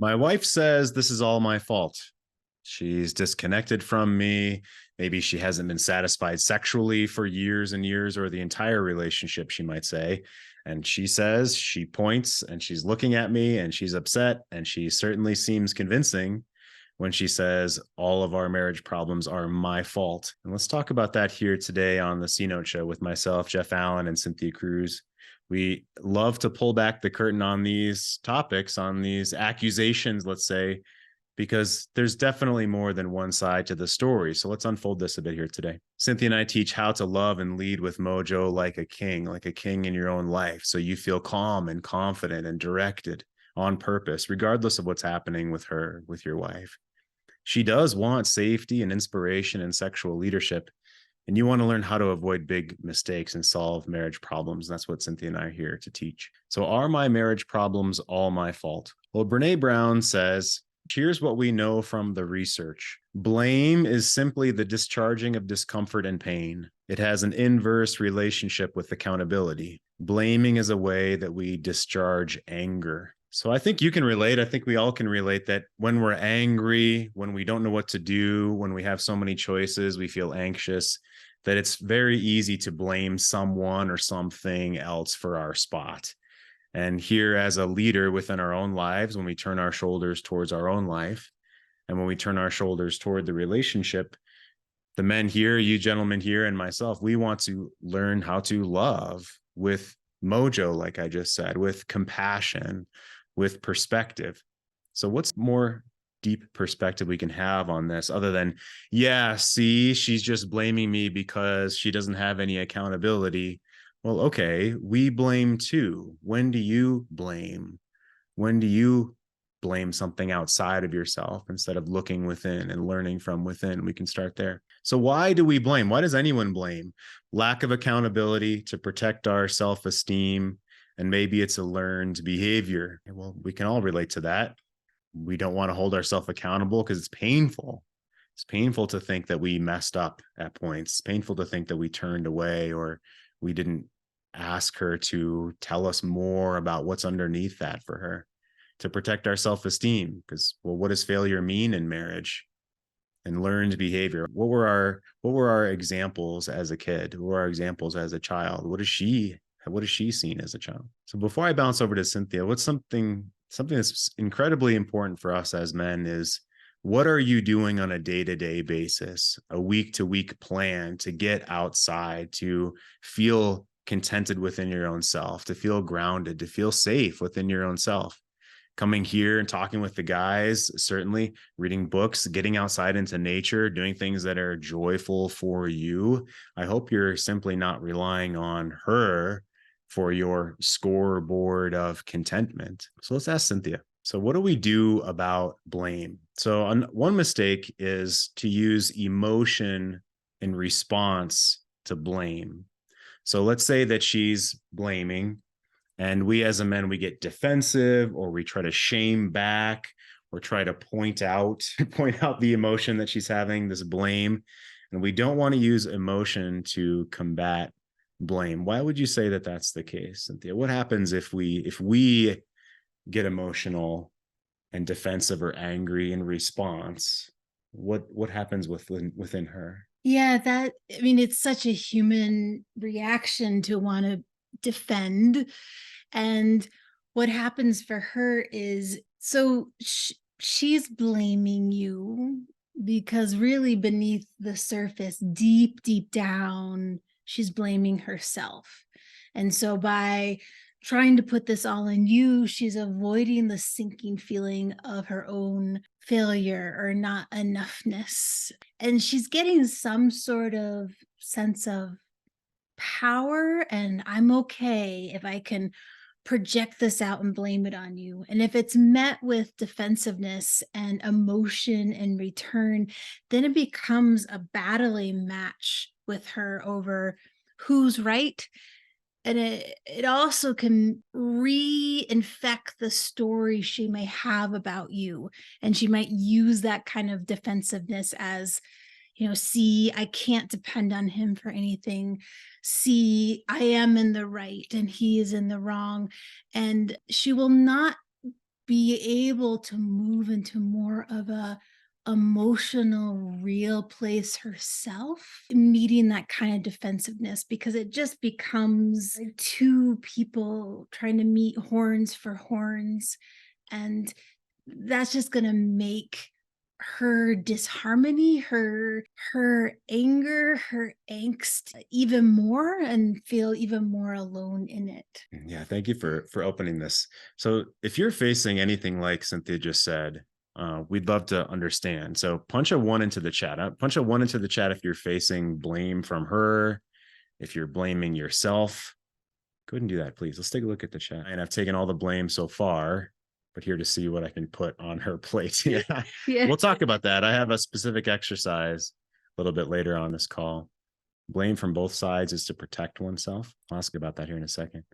My wife says this is all my fault. She's disconnected from me. Maybe she hasn't been satisfied sexually for years and years, or the entire relationship, she might say. And she says, she points and she's looking at me and she's upset. And she certainly seems convincing when she says, all of our marriage problems are my fault. And let's talk about that here today on the C Note Show with myself, Jeff Allen, and Cynthia Cruz. We love to pull back the curtain on these topics, on these accusations, let's say, because there's definitely more than one side to the story. So let's unfold this a bit here today. Cynthia and I teach how to love and lead with mojo like a king in your own life. So you feel calm and confident and directed on purpose, regardless of what's happening with her, with your wife. She does want safety and inspiration and sexual leadership. And you want to learn how to avoid big mistakes and solve marriage problems. That's what Cynthia and I are here to teach. So are my marriage problems all my fault? Well, Brene Brown says, here's what we know from the research. Blame is simply the discharging of discomfort and pain. It has an inverse relationship with accountability. Blaming is a way that we discharge anger. So I think you can relate. I think we all can relate that when we're angry, when we don't know what to do, when we have so many choices, we feel anxious, that it's very easy to blame someone or something else for our spot. And here, as a leader within our own lives, when we turn our shoulders towards our own life, and when we turn our shoulders toward the relationship, the men here, you gentlemen here, and myself, we want to learn how to love with mojo, like I just said, with compassion, with perspective. So what's more deep perspective we can have on this other than, yeah, see, she's just blaming me because she doesn't have any accountability. Well, okay, we blame too. When do you blame? When do you blame something outside of yourself instead of looking within and learning from within? We can start there. So why do we blame? Why does anyone blame? Lack of accountability to protect our self-esteem, and maybe it's a learned behavior. Well, we can all relate to that. We don't want to hold ourselves accountable because it's painful. It's painful to think that we messed up at points. It's painful to think that we turned away or we didn't ask her to tell us more about what's underneath that for her, to protect our self-esteem. Because, well, what does failure mean in marriage? And learned behavior. What were our examples as a kid? What were our examples as a child? What is she seen as a child? So before I bounce over to Cynthia, what's something that's incredibly important for us as men is, what are you doing on a day-to-day basis, a week-to-week plan to get outside, to feel contented within your own self, to feel grounded, to feel safe within your own self? Coming here and talking with the guys, certainly reading books, getting outside into nature, doing things that are joyful for you. I hope you're simply not relying on her for your scoreboard of contentment. So let's ask Cynthia. So what do we do about blame? So one mistake is to use emotion in response to blame. So let's say that she's blaming, and we as a men, we get defensive, or we try to shame back, or try to point out the emotion that she's having, this blame. And we don't want to use emotion to combat blame. Why would you say that that's the case, Cynthia? What happens if we get emotional and defensive or angry in response? What happens within her? Yeah, it's such a human reaction to want to defend. And what happens for her is, she's blaming you because really beneath the surface, deep, deep down, she's blaming herself. And so by trying to put this all on you, she's avoiding the sinking feeling of her own failure or not enoughness. And she's getting some sort of sense of power, and I'm okay if I can project this out and blame it on you. And if it's met with defensiveness and emotion in return, then it becomes a battling match with her over who's right. And it also can reinfect the story she may have about you. And she might use that kind of defensiveness as, see, I can't depend on him for anything. See, I am in the right and he is in the wrong. And she will not be able to move into more of a emotional, real place herself, meeting that kind of defensiveness, because it just becomes like two people trying to meet horns for horns. And that's just going to make her disharmony, her anger, her angst even more, and feel even more alone in it. Yeah, thank you for opening this. So if you're facing anything like Cynthia just said, we'd love to understand. So punch a one into the chat. Punch a one into the chat if you're facing blame from her, if you're blaming yourself. Go ahead and do that, please. Let's take a look at the chat. And I've taken all the blame so far, but here to see what I can put on her plate. Yeah. Yeah. We'll talk about that. I have a specific exercise a little bit later on this call. Blame from both sides is to protect oneself. I'll ask about that here in a second.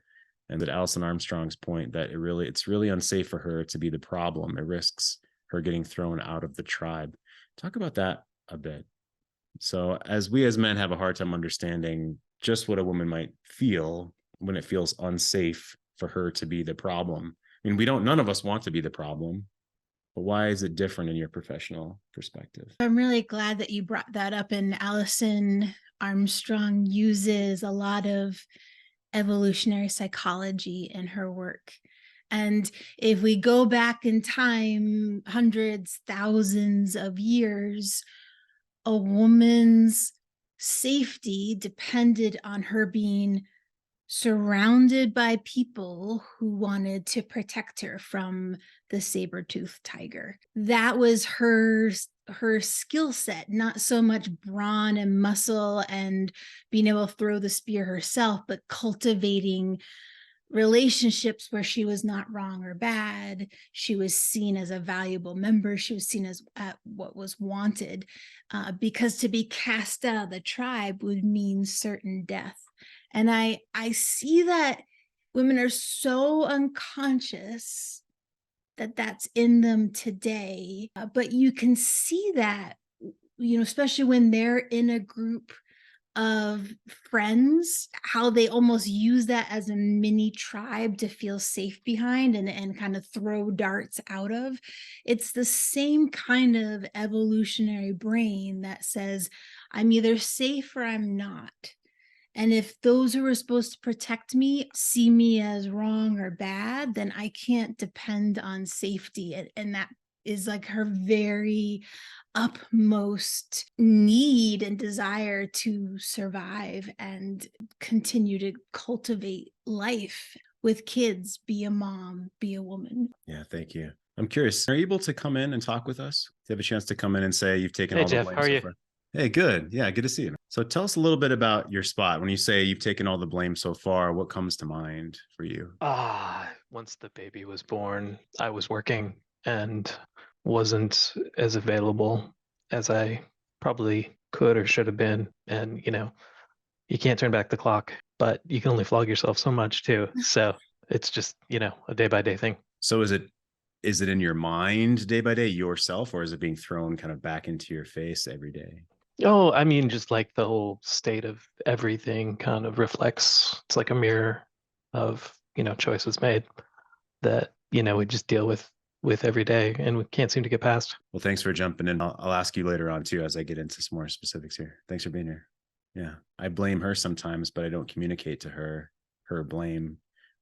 And that Alison Armstrong's point that it's really unsafe for her to be the problem. It risks her getting thrown out of the tribe. Talk about that a bit. So as we as men have a hard time understanding just what a woman might feel when it feels unsafe for her to be the problem. I mean, none of us want to be the problem, but why is it different in your professional perspective? I'm really glad that you brought that up. And Alison Armstrong uses a lot of evolutionary psychology in her work. And if we go back in time, hundreds, thousands of years, a woman's safety depended on her being surrounded by people who wanted to protect her from the saber-toothed tiger. That was her skill set, not so much brawn and muscle and being able to throw the spear herself, but cultivating relationships where she was not wrong or bad. She was seen as a valuable member. She was seen as what was wanted, because to be cast out of the tribe would mean certain death. And I see that women are so unconscious that that's in them today. But you can see that, especially when they're in a group of friends, how they almost use that as a mini tribe to feel safe behind and kind of throw darts out of. It's the same kind of evolutionary brain that says, I'm either safe or I'm not. And if those who are supposed to protect me see me as wrong or bad, then I can't depend on safety. And that is like her very upmost need and desire to survive and continue to cultivate life with kids, be a mom, be a woman. Yeah, thank you. I'm curious, are you able to come in and talk with us? Do you have a chance to come in and say you've taken Hey all the Jeff, blame how are so you? far? Hey, good. Yeah, good to see you. So tell us a little bit about your spot. When you say you've taken all the blame so far, what comes to mind for you? Once the baby was born, I was working and wasn't as available as I probably could or should have been. And, you can't turn back the clock, but you can only flog yourself so much too. So it's just, a day by day thing. So is it in your mind day by day yourself, or is it being thrown kind of back into your face every day? Oh, I mean, just like the whole state of everything kind of reflects, it's like a mirror of, choices made that, we just deal with every day and we can't seem to get past. Well, thanks for jumping in. I'll ask you later on too as I get into some more specifics here. Thanks for being here. Yeah, I blame her sometimes, but I don't communicate to her blame.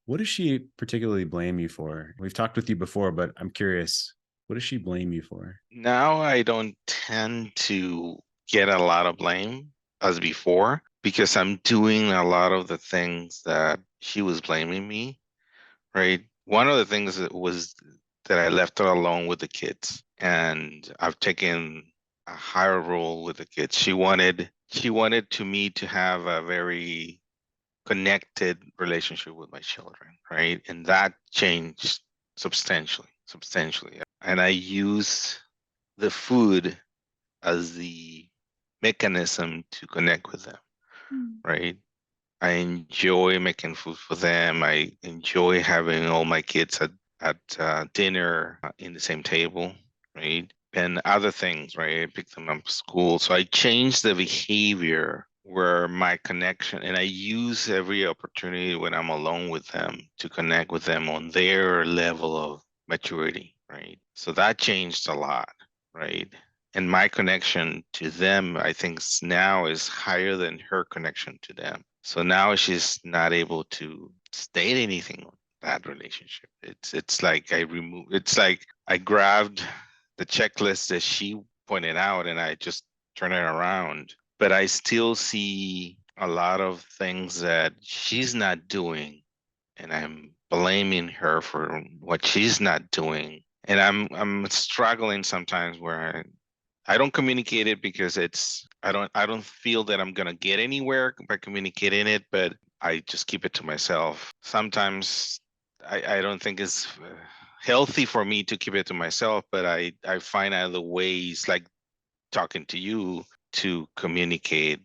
What does she particularly blame you for? We've talked with you before, but I'm curious. What does she blame you for? Now I don't tend to get a lot of blame as before because I'm doing a lot of the things that she was blaming me, right? One of the things that was that I left her alone with the kids, and I've taken a higher role with the kids. She wanted to me to have a very connected relationship with my children, right? And that changed substantially. And I use the food as the mechanism to connect with them, right? I enjoy making food for them. I enjoy having all my kids at dinner in the same table, right? And other things, right? I pick them up from school. So I change the behavior where my connection, and I use every opportunity when I'm alone with them to connect with them on their level maturity, right? So that changed a lot, right? And my connection to them, I think now is higher than her connection to them. So now she's not able to state anything on that relationship. It's like it's like I grabbed the checklist that she pointed out and I just turn it around. But I still see a lot of things that she's not doing, and I'm blaming her for what she's not doing. And I'm struggling sometimes where I don't communicate it because I don't feel that I'm gonna get anywhere by communicating it, but I just keep it to myself. Sometimes I don't think it's healthy for me to keep it to myself, but I find other ways, like talking to you, to communicate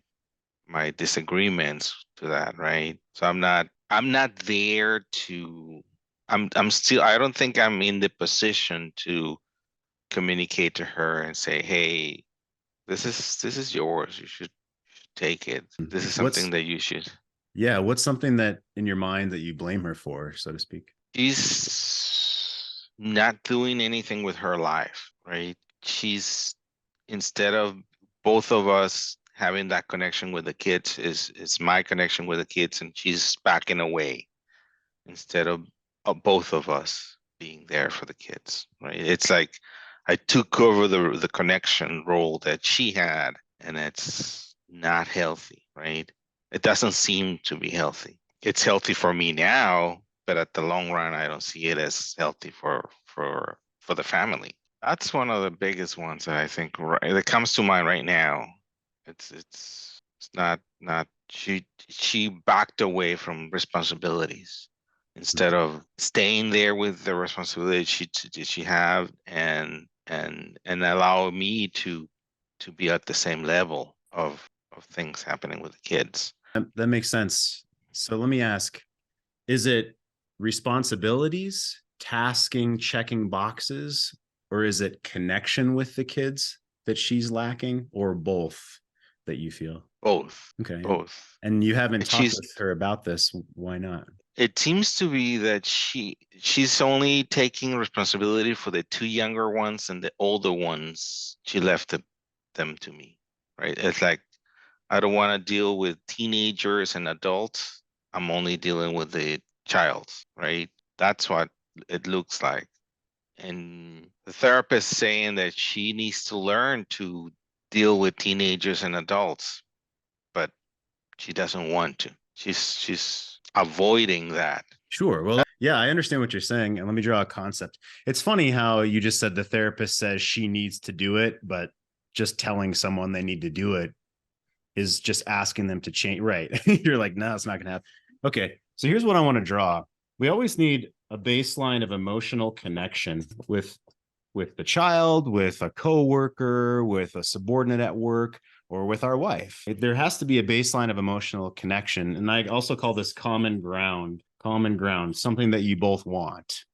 my disagreements to that, right? So I'm not there to I'm still I don't think I'm in the position to communicate to her and say, hey, this is yours. You should take it. This is something What's that you should. Yeah, what's something that in your mind that you blame her for, so to speak? She's not doing anything with her life, right? She's instead of both of us having that connection with the kids, is my connection with the kids, and she's backing away instead of both of us being there for the kids, right? It's like I took over the connection role that she had, and it's not healthy, right? It doesn't seem to be healthy. It's healthy for me now, but at the long run, I don't see it as healthy for the family. That's one of the biggest ones that I think that comes to mind right now. It's not she backed away from responsibilities instead of staying there with the responsibility she have, and allow me to be at the same level of things happening with the kids. That makes sense. So let me ask, is it responsibilities, tasking, checking boxes, or is it connection with the kids that she's lacking, or both that you feel? Both. Okay. Both. And you haven't And talked with her about this. Why not? It seems to be that she's only taking responsibility for the two younger ones, and the older ones she left them to me, right? It's like I don't want to deal with teenagers and adults. I'm only dealing with the child, right? That's what it looks like. And the therapist saying that she needs to learn to deal with teenagers and adults, but she doesn't want to. She's avoiding that. Sure. Well, yeah, I understand what you're saying. And let me draw a concept. It's funny how you just said the therapist says she needs to do it, but just telling someone they need to do it is just asking them to change. Right. You're like, no, it's not going to happen. Okay. So here's what I want to draw. We always need a baseline of emotional connection with the child, with a coworker, with a subordinate at work, or with our wife. There has to be a baseline of emotional connection. And I also call this common ground, something that you both want.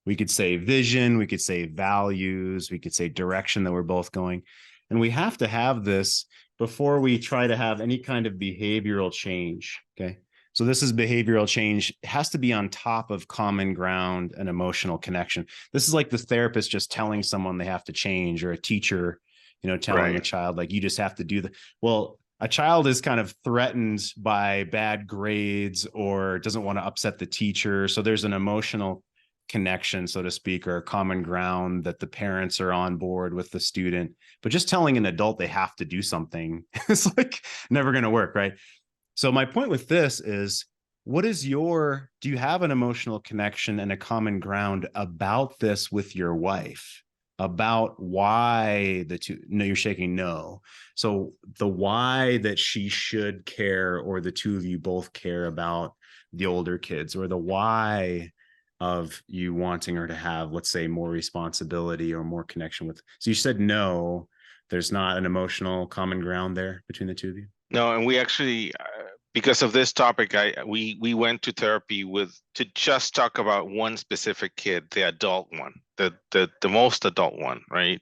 We could say vision, we could say values, we could say direction that we're both going. And we have to have this before we try to have any kind of behavioral change. Okay. So this is behavioral change. It has to be on top of common ground and emotional connection. This is like the therapist just telling someone they have to change, or a teacher, telling a child, like, you just have to do the, well, a child is kind of threatened by bad grades or doesn't want to upset the teacher. So there's an emotional connection, so to speak, or a common ground that the parents are on board with the student. But just telling an adult they have to do something, it's like never going to work, right? So my point with this is, do you have an emotional connection and a common ground about this with your wife? About why no, you're shaking no. So the why that she should care, or the two of you both care about the older kids, or the why of you wanting her to have, let's say, more responsibility or more connection with. So you said no, there's not an emotional common ground there between the two of you? No, and we actually, because of this topic, we went to therapy to just talk about one specific kid, the adult one, the most adult one, right?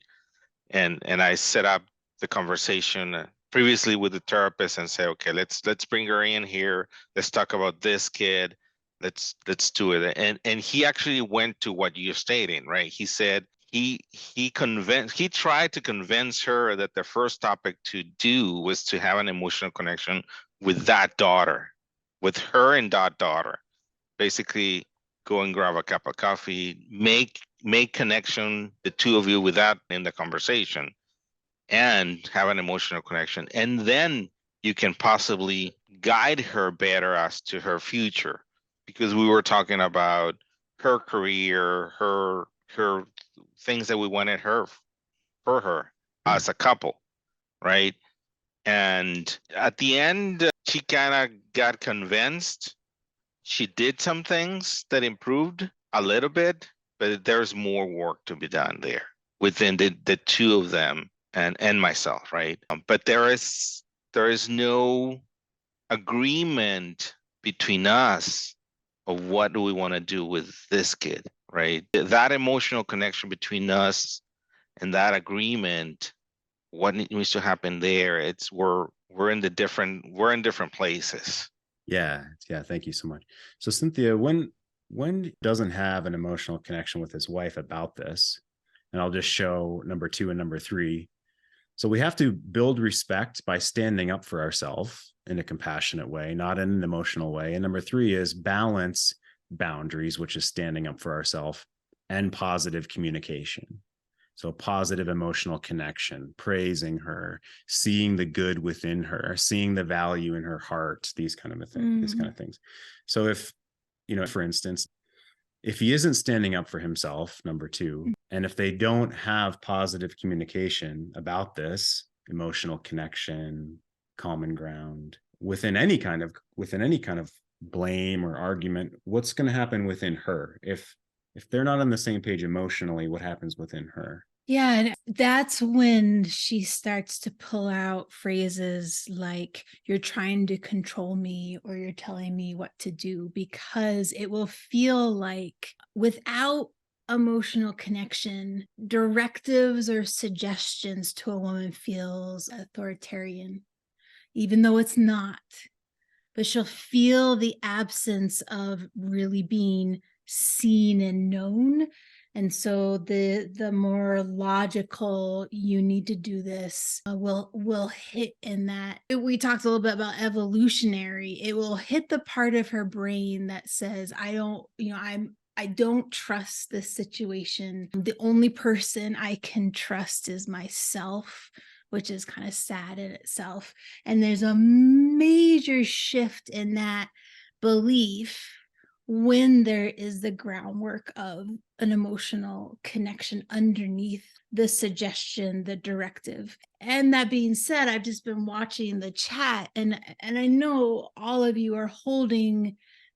And I set up the conversation previously with the therapist and say, okay, let's bring her in here. Let's talk about this kid. let's do it. And he actually went to what you're stating, right? He said he tried to convince her that the first topic to do was to have an emotional connection with that daughter, with her and that daughter. Basically, go and grab a cup of coffee, make connection, the two of you, with that in the conversation, and have an emotional connection. And then you can possibly guide her better as to her future, because we were talking about her career, her things that we wanted her for her as a couple, right? And at the end, she kind of got convinced. She did some things that improved a little bit, but there's more work to be done there within the two of them and myself, right? But there is no agreement between us of what do we want to do with this kid, right? That emotional connection between us and that agreement, what needs to happen there? It's we're in different places. Yeah. Thank you so much. So Cynthia, when doesn't have an emotional connection with his wife about this, and I'll just show number 2 and number 3. So we have to build respect by standing up for ourselves in a compassionate way, not in an emotional way. And number 3 is balance boundaries, which is standing up for ourselves, and positive communication. So positive emotional connection, praising her, seeing the good within her, seeing the value in her heart, these kind of things. So if, for instance, if he isn't standing up for himself, number 2, and if they don't have positive communication about this emotional connection, common ground within any kind of blame or argument, what's going to happen within her? If they're not on the same page emotionally, what happens within her? Yeah, and that's when she starts to pull out phrases like, you're trying to control me, or you're telling me what to do, because it will feel like without emotional connection, directives or suggestions to a woman feels authoritarian, even though it's not. But she'll feel the absence of really being seen and known. And so the more logical, you need to do this, will hit in that. We talked a little bit about evolutionary. It will hit the part of her brain that says, I don't trust this situation. The only person I can trust is myself, which is kind of sad in itself. And there's a major shift in that belief when there is the groundwork of an emotional connection underneath the suggestion, the directive. And that being said, I've just been watching the chat, and I know all of you are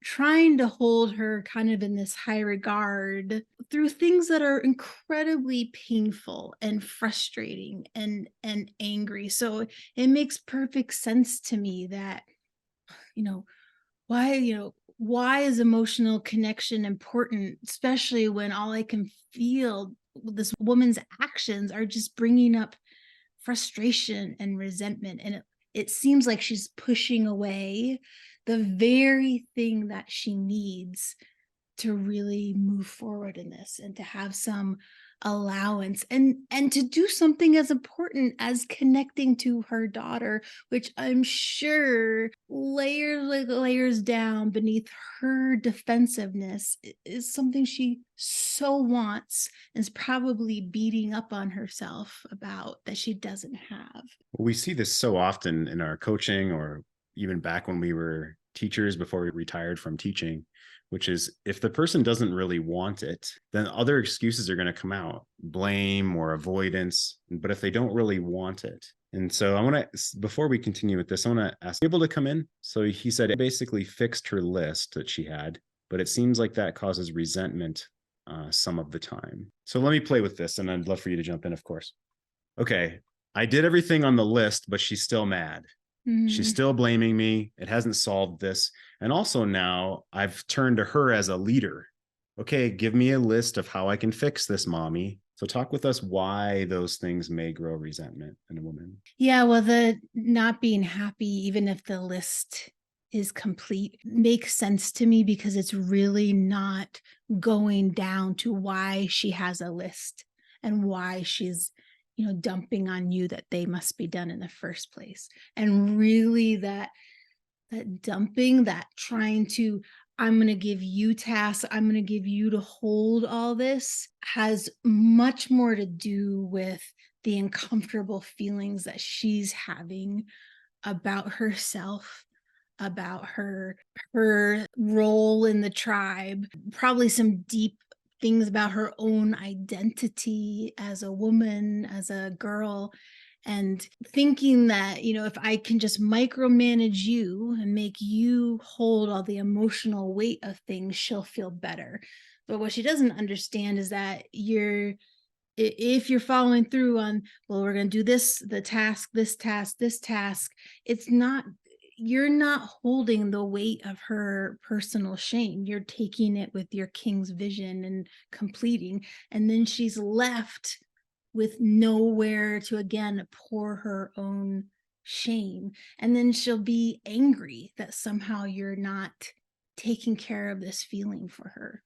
trying to hold her kind of in this high regard through things that are incredibly painful and frustrating and angry. So it makes perfect sense to me that, why is emotional connection important, especially when all I can feel this woman's actions are just bringing up frustration and resentment. And it seems like she's pushing away the very thing that she needs to really move forward in this, and to have some allowance, and to do something as important as connecting to her daughter, which I'm sure layers down beneath her defensiveness is something she so wants, and is probably beating up on herself about, that she doesn't have. We see this so often in our coaching, or even back when we were teachers before we retired from teaching, which is, if the person doesn't really want it, then other excuses are going to come out, blame or avoidance. But if they don't really want it, and so I want to, before we continue with this, I want to ask people to come in. So he said it basically fixed her list that she had, but it seems like that causes resentment some of the time. So let me play with this, and I'd love for you to jump in, of course. Okay, I did everything on the list, but she's still mad. She's still blaming me. It hasn't solved this. And also now I've turned to her as a leader. Okay, give me a list of how I can fix this, mommy. So talk with us why those things may grow resentment in a woman. Yeah, well, the not being happy, even if the list is complete makes sense to me, because it's really not going down to why she has a list and why she's, dumping on you that they must be done in the first place. And really that dumping, that trying to, I'm going to give you tasks, I'm going to give you to hold all this, has much more to do with the uncomfortable feelings that she's having about herself, about her role in the tribe, probably some deep things about her own identity as a woman, as a girl, and thinking that, if I can just micromanage you and make you hold all the emotional weight of things, she'll feel better. But what she doesn't understand is that if you're following through on, well, we're going to do this, the task, this task, this task, you're not holding the weight of her personal shame. You're taking it with your king's vision and completing. And then she's left with nowhere to, again, pour her own shame. And then she'll be angry that somehow you're not taking care of this feeling for her.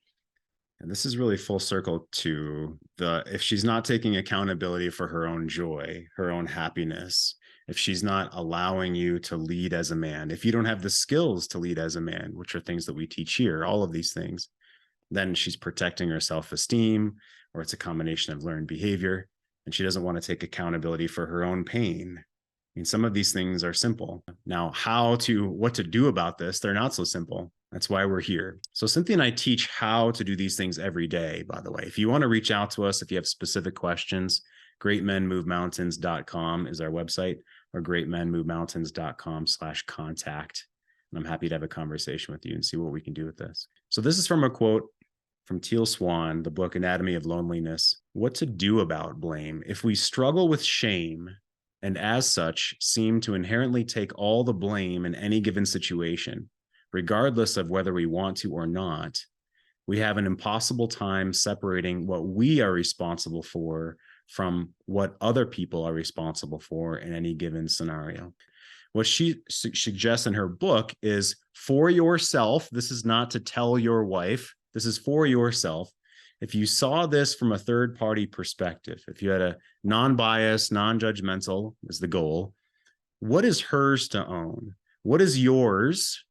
And this is really full circle to if she's not taking accountability for her own joy, her own happiness, if she's not allowing you to lead as a man, if you don't have the skills to lead as a man, which are things that we teach here, all of these things, then she's protecting her self-esteem, or it's a combination of learned behavior, and she doesn't want to take accountability for her own pain. I mean, some of these things are simple. Now, what to do about this, they're not so simple. That's why we're here. So Cynthia and I teach how to do these things every day, by the way. If you want to reach out to us, if you have specific questions, greatmenmovemountains.com is our website, or greatmenmovemountains.com/contact. And I'm happy to have a conversation with you and see what we can do with this. So this is from a quote from Teal Swan, the book Anatomy of Loneliness. What to do about blame. If we struggle with shame, and as such seem to inherently take all the blame in any given situation, regardless of whether we want to or not, we have an impossible time separating what we are responsible for from what other people are responsible for in any given scenario. What she suggests in her book is, for yourself, this is not to tell your wife, this is for yourself. If you saw this from a third-party perspective, if you had a non-biased, non-judgmental is the goal, what is hers to own? What is yours?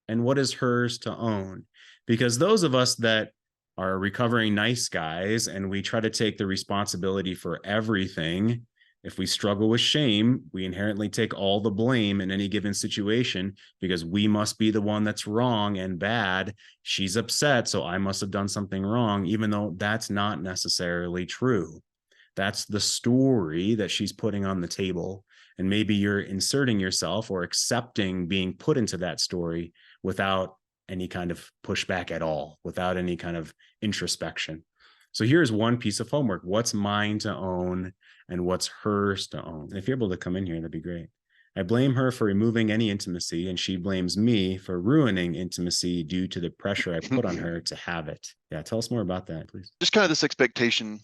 And what is hers to own? Because those of us that are recovering nice guys and we try to take the responsibility for everything, if we struggle with shame, we inherently take all the blame in any given situation because we must be the one that's wrong and bad. She's upset, so I must have done something wrong, even though that's not necessarily true. That's the story that she's putting on the table. And maybe you're inserting yourself or accepting being put into that story without any kind of pushback at all, without any kind of introspection. So here's one piece of homework. What's mine to own and what's hers to own? And if you're able to come in here, that'd be great. I blame her for removing any intimacy, and she blames me for ruining intimacy due to the pressure I put on her to have it. Yeah, tell us more about that, please. Just kind of this expectation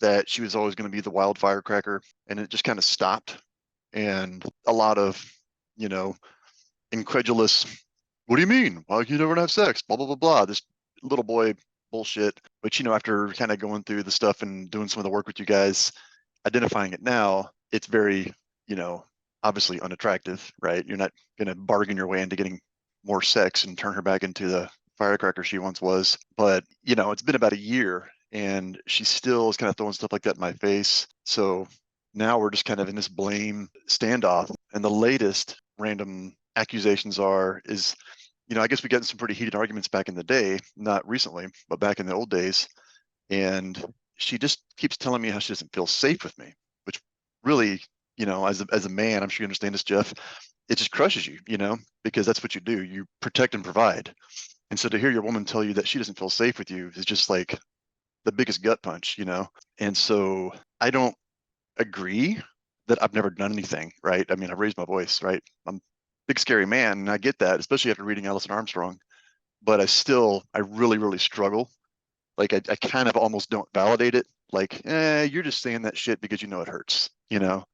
that she was always going to be the wild firecracker, and it just kind of stopped. And a lot of, incredulous, what do you mean? Why you never have sex? Blah, blah, blah, blah. This little boy bullshit. But, after kind of going through the stuff and doing some of the work with you guys, identifying it now, it's very, obviously unattractive, right? You're not going to bargain your way into getting more sex and turn her back into the firecracker she once was. But, it's been about a year and she still is kind of throwing stuff like that in my face. So now we're just kind of in this blame standoff. And the latest random accusations is, I guess we got in some pretty heated arguments back in the day, not recently, but back in the old days. And she just keeps telling me how she doesn't feel safe with me, which really, as a man, I'm sure you understand this, Jeff, it just crushes you, because that's what you do. You protect and provide. And so to hear your woman tell you that she doesn't feel safe with you is just like the biggest gut punch, And so I don't agree that I've never done anything, right? I mean, I've raised my voice, right? I'm a big, scary man, and I get that, especially after reading Alison Armstrong. But I really, really struggle. Like, I kind of almost don't validate it. Like, you're just saying that shit because it hurts,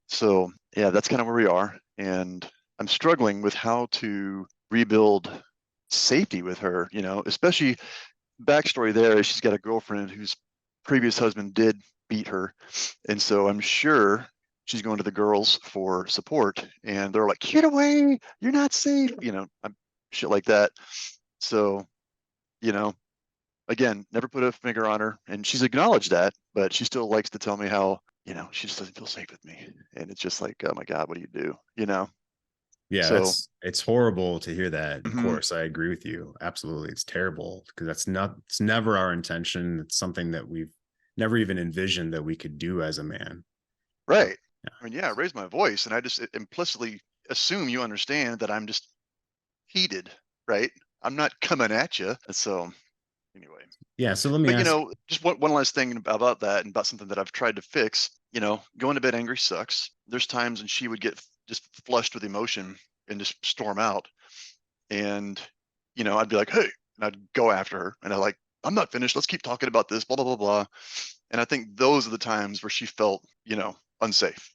So, yeah, that's kind of where we are. And I'm struggling with how to rebuild safety with her, especially backstory there is she's got a girlfriend whose previous husband did beat her. And so I'm sure she's going to the girls for support, and they're like, get away, you're not safe, shit like that. So, again, never put a finger on her, and she's acknowledged that, but she still likes to tell me how, she just doesn't feel safe with me. And it's just like, oh my God, what do you do? Yeah, So, it's horrible to hear that. Of mhm. course, I agree with you. Absolutely. It's terrible because it's never our intention. It's something that we've never even envisioned that we could do as a man. Right. Yeah. I mean, I raise my voice, and I just implicitly assume you understand that I'm just heated, right? I'm not coming at you. So anyway, Yeah. So let me but ask. just one last thing about that, and about something that I've tried to fix. Going to bed angry sucks. There's times when she would get just flushed with emotion and just storm out, and I'd be like, hey, and I'd go after her, and I'm not finished. Let's keep talking about this, blah blah blah blah. And I think those are the times where she felt, unsafe.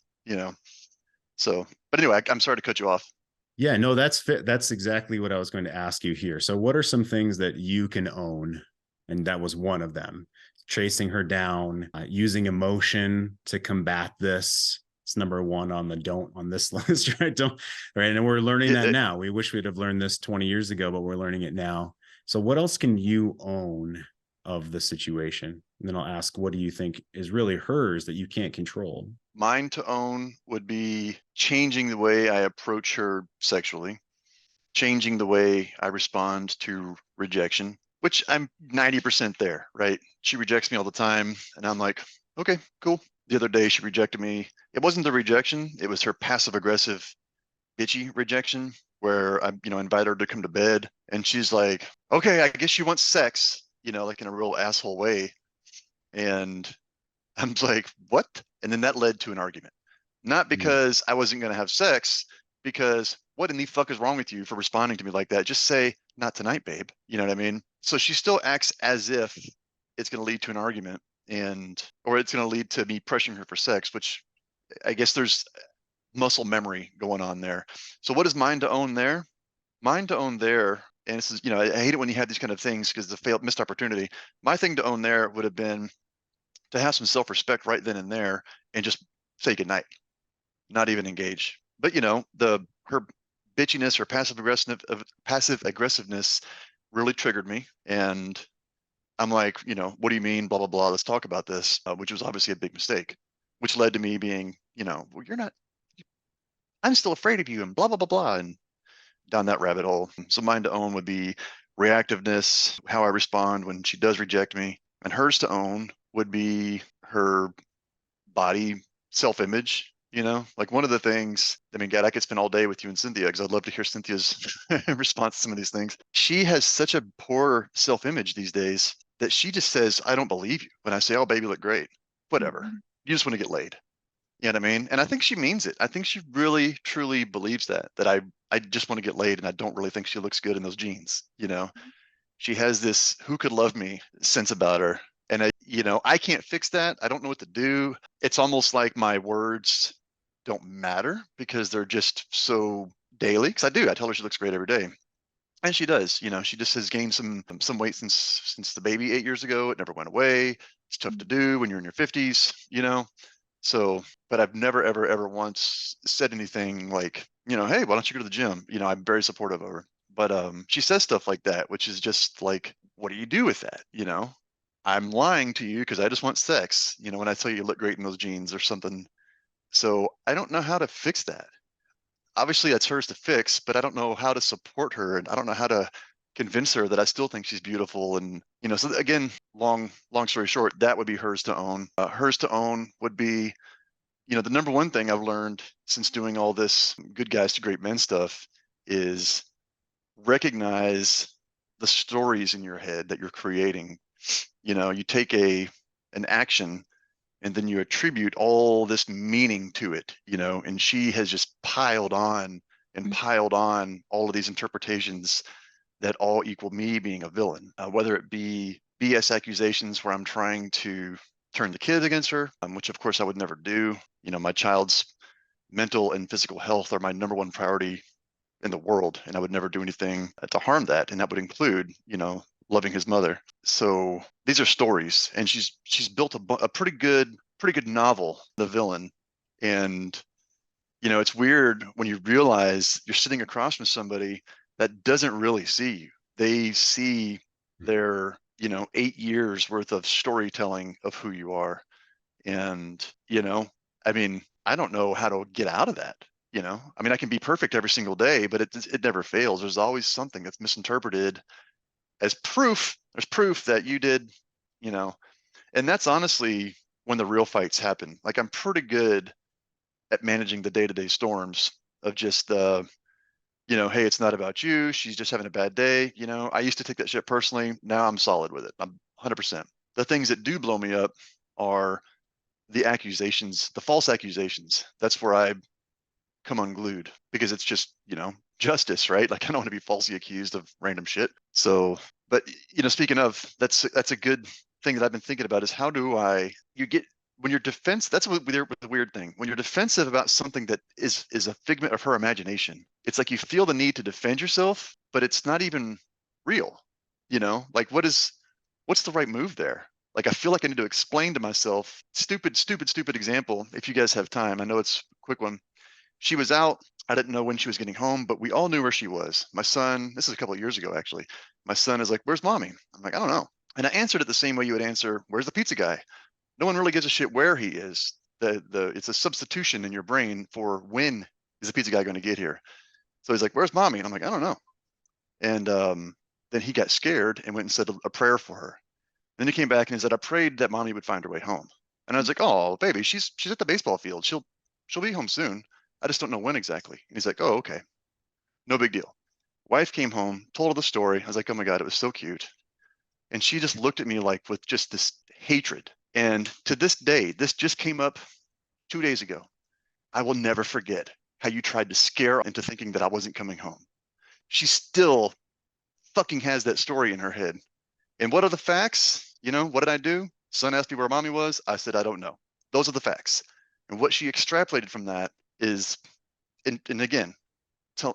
So, but anyway, I'm sorry to cut you off. Yeah, no, that's exactly what I was going to ask you here. So what are some things that you can own? And that was one of them. Chasing her down, using emotion to combat this. It's number one on the don't on this list, right? Don't, right. And we're learning that now. We wish we'd have learned this 20 years ago, but we're learning it now. So what else can you own of the situation? And then I'll ask, what do you think is really hers that you can't control? Mine to own would be changing the way I approach her sexually, changing the way I respond to rejection, which I'm 90% there, right? She rejects me all the time, and I'm like, okay, cool. The other day she rejected me. It wasn't the rejection, it was her passive aggressive, bitchy rejection, where I, invite her to come to bed, and she's like, okay, I guess she wants sex, like in a real asshole way. And I'm like, what? And then that led to an argument. Not because I wasn't going to have sex, because what in the fuck is wrong with you for responding to me like that? Just say, not tonight, babe. You know what I mean? So she still acts as if it's going to lead to an argument, or it's going to lead to me pressuring her for sex, which I guess there's muscle memory going on there. So what is mine to own there? Mine to own there, and this is, I hate it when you have these kind of things because the missed opportunity. My thing to own there would have been to have some self-respect right then and there, and just say goodnight, not even engage. But her bitchiness or passive aggressiveness really triggered me, and I'm like, what do you mean, blah blah blah, let's talk about this, which was obviously a big mistake, which led to me being, well, you're not, I'm still afraid of you, and blah blah blah blah, and down that rabbit hole. So mine to own would be reactiveness, how I respond when she does reject me, and hers to own would be her body self-image. Like one of the things, I mean, God, I could spend all day with you and Cynthia, because I'd love to hear Cynthia's response to some of these things. She has such a poor self-image these days that she just says, I don't believe you when I say, oh, baby, look great. Whatever. Mhm. You just want to get laid. You know what I mean? And I think she means it. I think she really, truly believes that I just want to get laid, and I don't really think she looks good in those jeans. She has this who could love me sense about her. And I can't fix that. I don't know what to do. It's almost like my words don't matter because they're just so daily. Because I do. I tell her she looks great every day. And she does. She just has gained some weight since the baby 8 years ago. It never went away. It's tough to do when you're in your 50s. So, but I've never, ever, ever once said anything like, hey, why don't you go to the gym? I'm very supportive of her. But she says stuff like that, which is just like, what do you do with that? I'm lying to you because I just want sex, when I tell you look great in those jeans or something. So I don't know how to fix that. Obviously, that's hers to fix, but I don't know how to support her, and I don't know how to convince her that I still think she's beautiful. And so again, long story short, that would be hers to own. Hers to own would be, the number one thing I've learned since doing all this good guys to great men stuff is recognize the stories in your head that you're creating. You take an action, and then you attribute all this meaning to it, and she has just piled on and piled on all of these interpretations that all equal me being a villain, whether it be BS accusations where I'm trying to turn the kid against her, which of course I would never do. My child's mental and physical health are my number one priority in the world, and I would never do anything to harm that. And that would include, loving his mother. So these are stories, and she's built a pretty good novel, The Villain. And it's weird when you realize you're sitting across from somebody that doesn't really see you. They see their 8 years worth of storytelling of who you are. And I don't know how to get out of that. I can be perfect every single day, but it never fails. There's always something that's misinterpreted as proof. There's proof that you did, and that's honestly when the real fights happen. Like, I'm pretty good at managing the day-to-day storms of just hey, it's not about you, she's just having a bad day. I used to take that shit personally. Now I'm solid with it. I'm 100%. The things that do blow me up are the accusations, the false accusations. That's where I come unglued, because it's just, justice, right? Like, I don't want to be falsely accused of random shit. So, but speaking of, that's a good thing that I've been thinking about, is how do when you're that's the weird thing. When you're defensive about something that is a figment of her imagination, it's like you feel the need to defend yourself, but it's not even real. Like, what's the right move there? Like, I feel like I need to explain to myself. Stupid example. If you guys have time, I know it's a quick one. She was out. I didn't know when she was getting home, but we all knew where she was. My son, this is a couple of years ago, actually. My son is like, "Where's mommy?" I'm like, "I don't know." And I answered it the same way you would answer, "Where's the pizza guy?" No one really gives a shit where he is. It's a substitution in your brain for when is the pizza guy going to get here. So he's like, "Where's mommy?" And I'm like, "I don't know." And then he got scared and went and said a prayer for her. Then he came back and he said, "I prayed that mommy would find her way home." And I was like, "Oh, baby, she's at the baseball field. She'll be home soon. I just don't know when exactly." And he's like, "Oh, okay. No big deal." Wife came home, told her the story. I was like, "Oh my God, it was so cute." And she just looked at me like with just this hatred. And to this day, this just came up 2 days ago. I will never forget how you tried to scare into thinking that I wasn't coming home. She still fucking has that story in her head. And what are the facts? What did I do? Son asked me where mommy was. I said, "I don't know." Those are the facts. And what she extrapolated from that is, and again,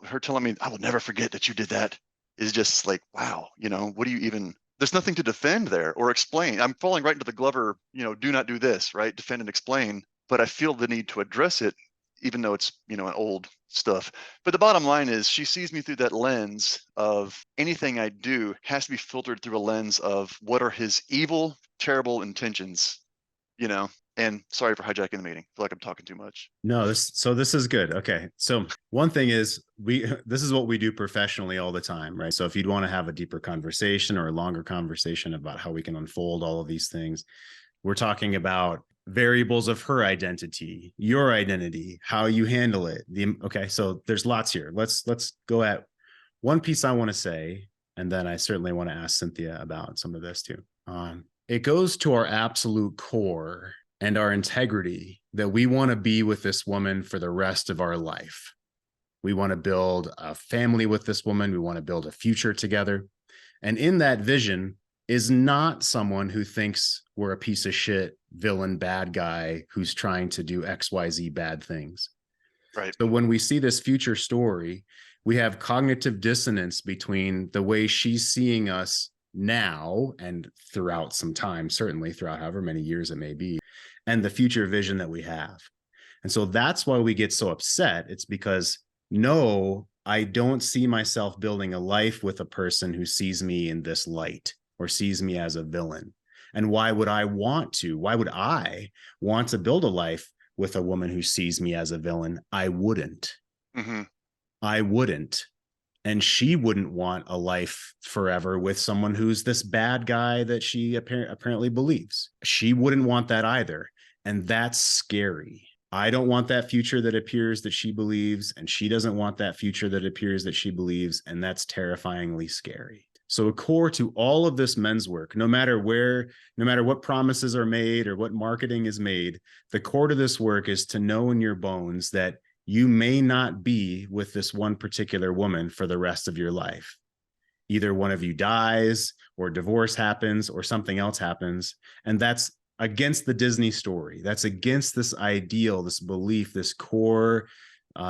her telling me, "I will never forget that you did that," is just like, wow, what do you even, there's nothing to defend there or explain. I'm falling right into the Glover, do not do this, right? Defend and explain. But I feel the need to address it, even though it's, an old stuff. But the bottom line is, she sees me through that lens of anything I do has to be filtered through a lens of what are his evil, terrible intentions, and sorry for hijacking the meeting. I feel like I'm talking too much. No, this is good. Okay. So one thing is this is what we do professionally all the time, right? So if you'd want to have a deeper conversation or a longer conversation about how we can unfold all of these things, we're talking about variables of her identity, your identity, how you handle it. Okay. So there's lots here. Let's go at one piece I want to say, and then I certainly want to ask Cynthia about some of this too. It goes to our absolute core and our integrity that we want to be with this woman for the rest of our life. We want to build a family with this woman. We want to build a future together. And in that vision is not someone who thinks we're a piece of shit, villain, bad guy who's trying to do XYZ bad things. Right. So when we see this future story, we have cognitive dissonance between the way she's seeing us now and throughout some time, certainly throughout however many years it may be, and the future vision that we have. And so that's why we get so upset. It's because, no, I don't see myself building a life with a person who sees me in this light or sees me as a villain. And why would I want to? Why would I want to build a life with a woman who sees me as a villain? I wouldn't. Mm-hmm. I wouldn't. And she wouldn't want a life forever with someone who's this bad guy that she apparently believes. She wouldn't want that either. And that's scary. I don't want that future that appears that she believes, and she doesn't want that future that appears that she believes, and that's terrifyingly scary. So a core to all of this men's work, no matter what promises are made or what marketing is made, the core to this work is to know in your bones that you may not be with this one particular woman for the rest of your life. Either one of you dies, or divorce happens, or something else happens. And that's against the Disney story. That's against this ideal, this belief, this core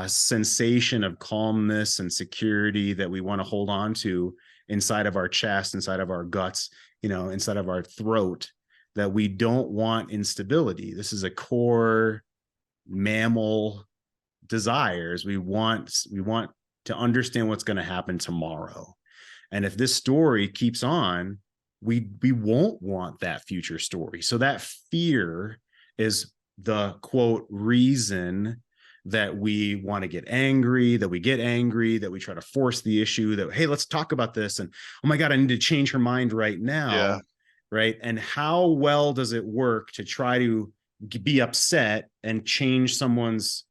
sensation of calmness and security that we want to hold on to inside of our chest, inside of our guts, inside of our throat, that we don't want instability. This is a core mammal desires. We want to understand what's going to happen tomorrow. And if this story keeps on, we won't want that future story. So that fear is the quote reason that we want to get angry, that we try to force the issue, that, hey, let's talk about this. And, oh my God, I need to change her mind right now. Yeah. Right. And how well does it work to try to be upset and change someone's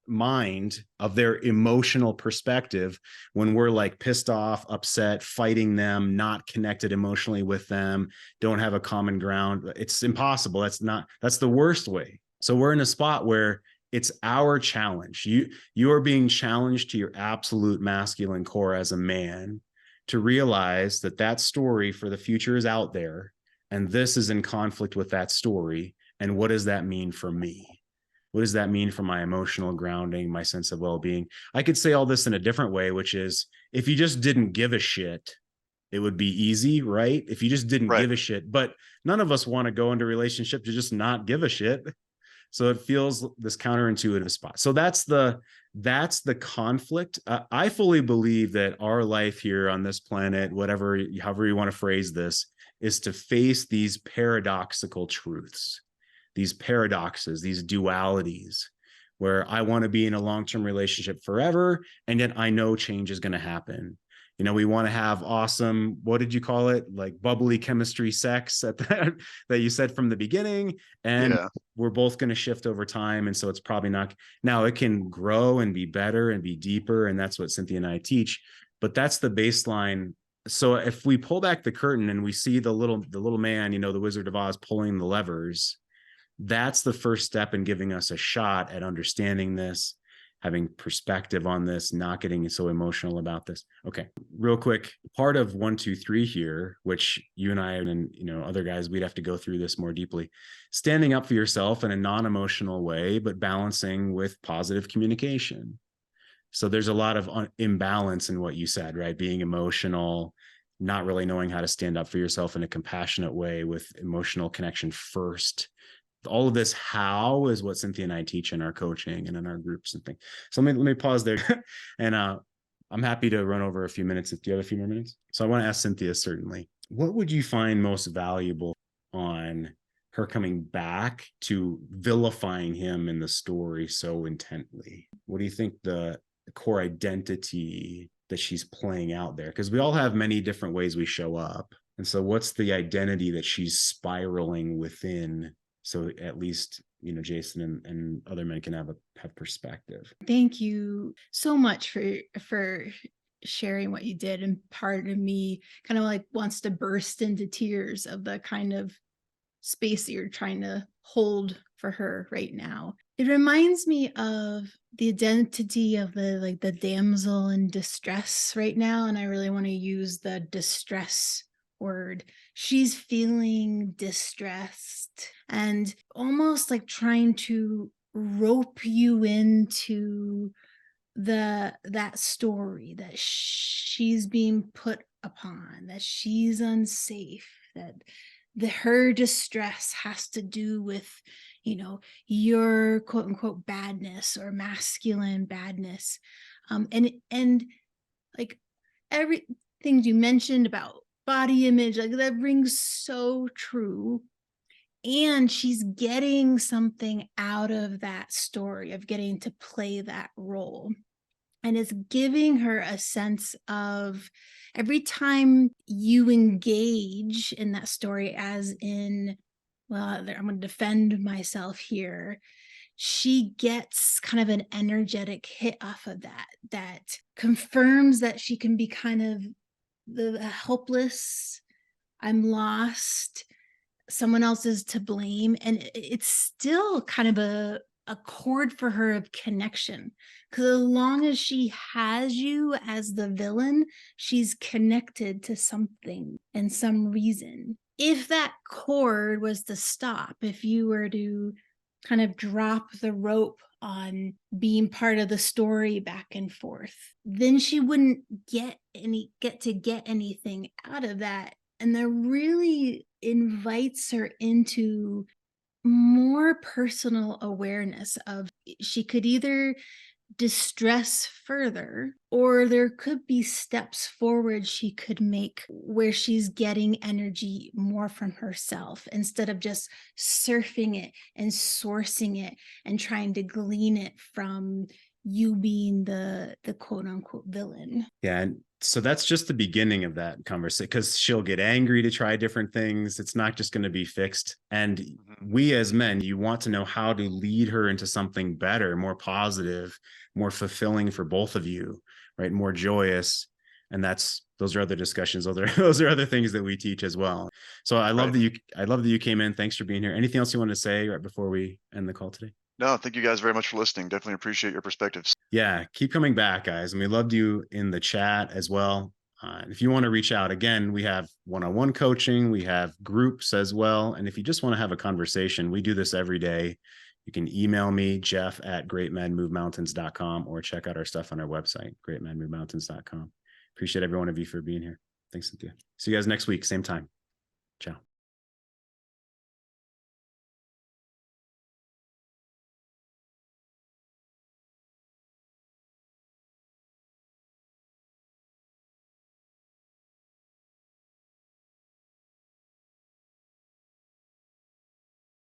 mind of their emotional perspective when we're like pissed off, upset, fighting them, not connected emotionally with them, don't have a common ground? It's impossible. That's the worst way. So we're in a spot where it's our challenge. You are being challenged to your absolute masculine core as a man to realize that story for the future is out there, and this is in conflict with that story. And what does that mean for me? What does that mean for my emotional grounding, my sense of well-being? I could say all this in a different way, which is, if you just didn't give a shit, it would be easy, right? If you just didn't give a shit, but none of us want to go into a relationship to just not give a shit. So it feels this counterintuitive spot. So that's the conflict. I fully believe that our life here on this planet, however you want to phrase this, is to face these paradoxical truths, these paradoxes, these dualities, where I want to be in a long-term relationship forever, and yet I know change is going to happen. We want to have awesome, what did you call it? Like bubbly chemistry sex that you said from the beginning. And we're both going to shift over time. And so it's probably not, now it can grow and be better and be deeper. And that's what Cynthia and I teach, but that's the baseline. So if we pull back the curtain and we see the little man, the Wizard of Oz pulling the levers, that's the first step in giving us a shot at understanding this, having perspective on this, not getting so emotional about this. Okay, real quick, part of 1, 2, 3 here, which you and I and other guys, we'd have to go through this more deeply. Standing up for yourself in a non-emotional way, but balancing with positive communication. So there's a lot of imbalance in what you said, right? Being emotional, not really knowing how to stand up for yourself in a compassionate way with emotional connection first. All of this how is what Cynthia and I teach in our coaching and in our groups and things. So let me pause there. And I'm happy to run over a few minutes. Do you have a few more minutes? So I want to ask Cynthia, certainly, what would you find most valuable on her coming back to vilifying him in the story so intently? What do you think the core identity that she's playing out there? Because we all have many different ways we show up. And so what's the identity that she's spiraling within? So at least, Jason and other men can have perspective. Thank you so much for sharing what you did. And part of me kind of like wants to burst into tears of the kind of space that you're trying to hold for her right now. It reminds me of the identity of the damsel in distress right now. And I really want to use the distress word. She's feeling distressed and almost like trying to rope you into that story that she's being put upon, that she's unsafe, that her distress has to do with your quote unquote badness or masculine badness, and like everything you mentioned about body image, like that rings so true. And she's getting something out of that story of getting to play that role. And it's giving her a sense of every time you engage in that story, as in, well, I'm going to defend myself here, she gets kind of an energetic hit off of that confirms that she can be kind of the helpless, I'm lost, someone else is to blame. And it's still kind of a chord for her of connection, because as long as she has you as the villain, she's connected to something and some reason. If that cord was to stop, if you were to kind of drop the rope on being part of the story back and forth, then she wouldn't get anything out of that. And that really invites her into more personal awareness of, she could either distress further, or there could be steps forward she could make where she's getting energy more from herself instead of just surfing it and sourcing it and trying to glean it from you being the quote unquote villain. Yeah. And so that's just the beginning of that conversation, because she'll get angry to try different things. It's not just going to be fixed. And we as men, you want to know how to lead her into something better, more positive, more fulfilling for both of you, right? More joyous. And those are other discussions. Those are other things that we teach as well. So I love that you came in. Thanks for being here. Anything else you want to say right before we end the call today? No, thank you guys very much for listening. Definitely appreciate your perspectives. Yeah, keep coming back, guys. And we loved you in the chat as well. If you want to reach out, again, we have one-on-one coaching, we have groups as well. And if you just want to have a conversation, we do this every day. You can email me, jeff@greatmenmovemountains.com, or check out our stuff on our website, greatmenmovemountains.com. Appreciate every one of you for being here. Thanks, Cynthia. See you guys next week, same time. Ciao.